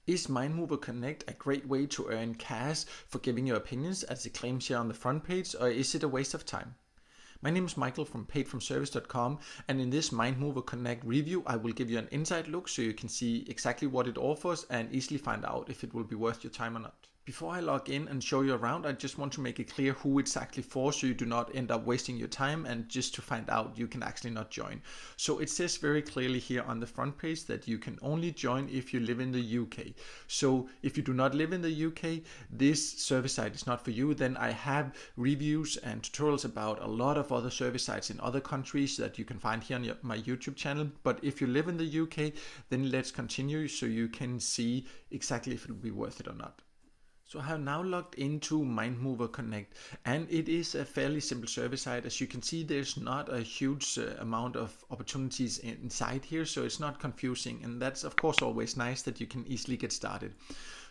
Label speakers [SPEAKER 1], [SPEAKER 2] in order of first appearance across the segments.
[SPEAKER 1] Is MindMover Connect a great way to earn cash for giving your opinions as it claims here on the front page, or is it a waste of time? My name is Michael from paidfromservice.com, and in this MindMover Connect review I will give you an inside look so you can see exactly what it offers and easily find out if it will be worth your time or not. Before I log in and show you around, I just want to make it clear who it's actually for so you do not end up wasting your time and just to find out you can actually not join. So it says very clearly here on the front page that you can only join if you live in the UK. So if you do not live in the UK, this service site is not for you. Then I have reviews and tutorials about a lot of other service sites in other countries that you can find here on my YouTube channel. But if you live in the UK, then let's continue so you can see exactly if it will be worth it or not. So I have now logged into MindMover Connect, and it is a fairly simple service site. As you can see, there's not a huge amount of opportunities inside here, so it's not confusing, and that's of course always nice that you can easily get started.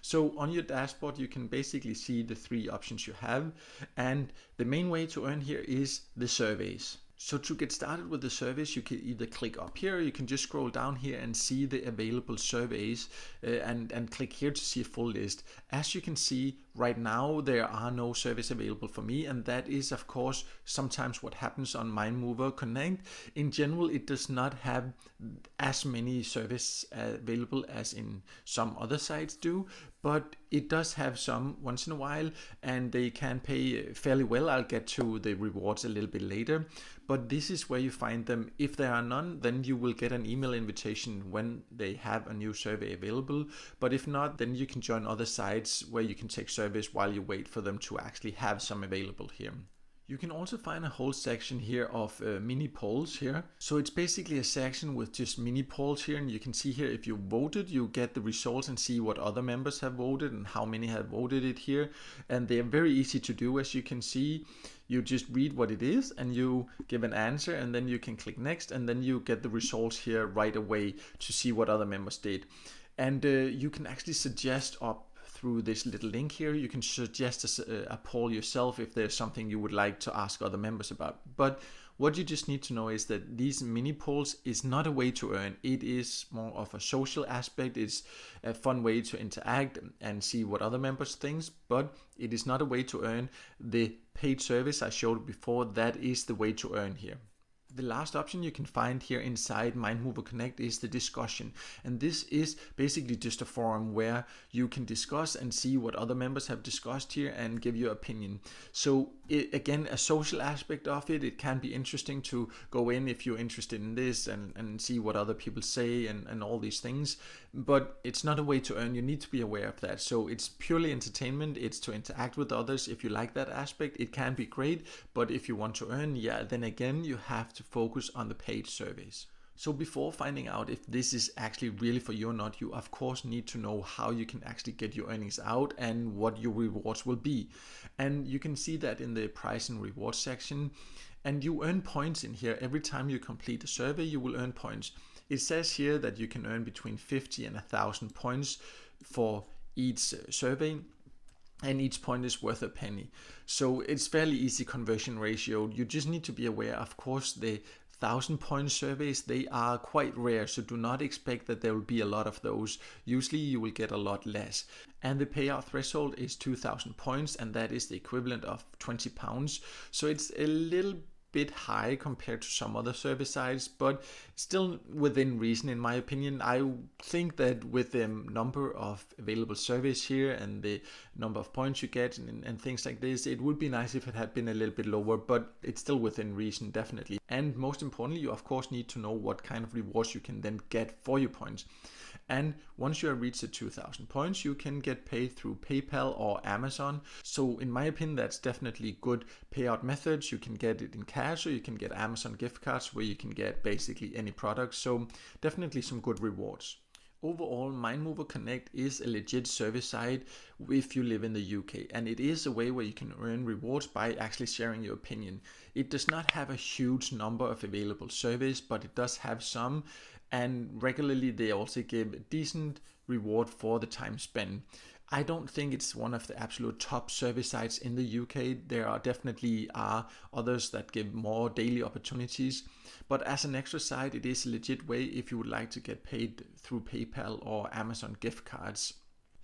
[SPEAKER 1] So on your dashboard you can basically see the three options you have, and the main way to earn here is the surveys. So to get started with the surveys, you can either click up here, or you can just scroll down here and see the available surveys and click here to see a full list. As you can see, right now there are no surveys available for me, and that is of course sometimes what happens on MindMover Connect. In general, it does not have as many surveys available as in some other sites do, but it does have some once in a while, and they can pay fairly well. I'll get to the rewards a little bit later, but this is where you find them. If there are none, then you will get an email invitation when they have a new survey available, but if not, then you can join other sites where you can take surveys while you wait for them to actually have some available here. You can also find a whole section here of mini polls here. So it's basically a section with just mini polls here, and you can see here if you voted, you get the results and see what other members have voted and how many have voted it here. And they're very easy to do. As you can see, you just read what it is and you give an answer, and then you can click next, and then you get the results here right away to see what other members did. And you can actually suggest up through this little link here, you can suggest a poll yourself if there's something you would like to ask other members about. But what you just need to know is that these mini polls is not a way to earn. It is more of a social aspect. It's a fun way to interact and see what other members think, but it is not a way to earn. The paid service I showed before, that is the way to earn here. The last option you can find here inside MindMover Connect is the discussion, and this is basically just a forum where you can discuss and see what other members have discussed here and give your opinion. So again, a social aspect of it, it can be interesting to go in if you're interested in this and see what other people say and all these things, but it's not a way to earn. You need to be aware of that. So it's purely entertainment. It's to interact with others. If you like that aspect, it can be great, but if you want to earn, yeah, then again you have to focus on the paid surveys. So before finding out if this is actually really for you or not, you of course need to know how you can actually get your earnings out and what your rewards will be. And you can see that in the price and rewards section, and you earn points in here. Every time you complete a survey, you will earn points. It says here that you can earn between 50 and 1,000 points for each survey, and each point is worth a penny. So it's fairly easy conversion ratio. You just need to be aware, of course, the 1,000-point surveys, they are quite rare, so do not expect that there will be a lot of those. Usually you will get a lot less. And the payout threshold is 2,000 points, and that is the equivalent of £20. So it's a little bit high compared to some other service sites, but still within reason in my opinion. I think that with the number of available surveys here and the number of points you get and things like this, it would be nice if it had been a little bit lower, but it's still within reason, definitely. And most importantly, you of course need to know what kind of rewards you can then get for your points. And once you have reached the 2,000 points, you can get paid through PayPal or Amazon. So in my opinion, that's definitely good payout methods. You can get it in cash, or you can get Amazon gift cards where you can get basically any product. So definitely some good rewards. Overall, MindMover Connect is a legit service site if you live in the UK, and it is a way where you can earn rewards by actually sharing your opinion. It does not have a huge number of available surveys, but it does have some, and regularly they also give a decent reward for the time spent. I don't think it's one of the absolute top service sites in the UK. There are definitely others that give more daily opportunities, but as an extra site, it is a legit way if you would like to get paid through PayPal or Amazon gift cards.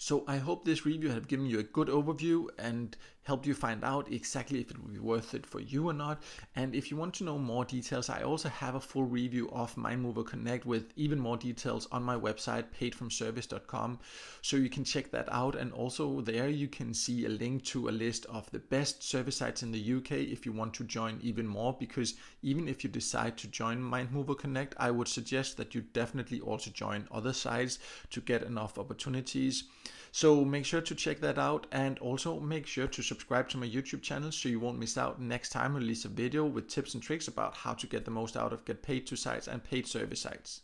[SPEAKER 1] So I hope this review have given you a good overview and helped you find out exactly if it will be worth it for you or not. And if you want to know more details, I also have a full review of MindMover Connect with even more details on my website, paidfromservice.com. So you can check that out. And also there you can see a link to a list of the best service sites in the UK if you want to join even more. Because even if you decide to join MindMover Connect, I would suggest that you definitely also join other sites to get enough opportunities. So make sure to check that out, and also make sure to subscribe to my YouTube channel so you won't miss out next time I release a video with tips and tricks about how to get the most out of get paid to sites and paid service sites.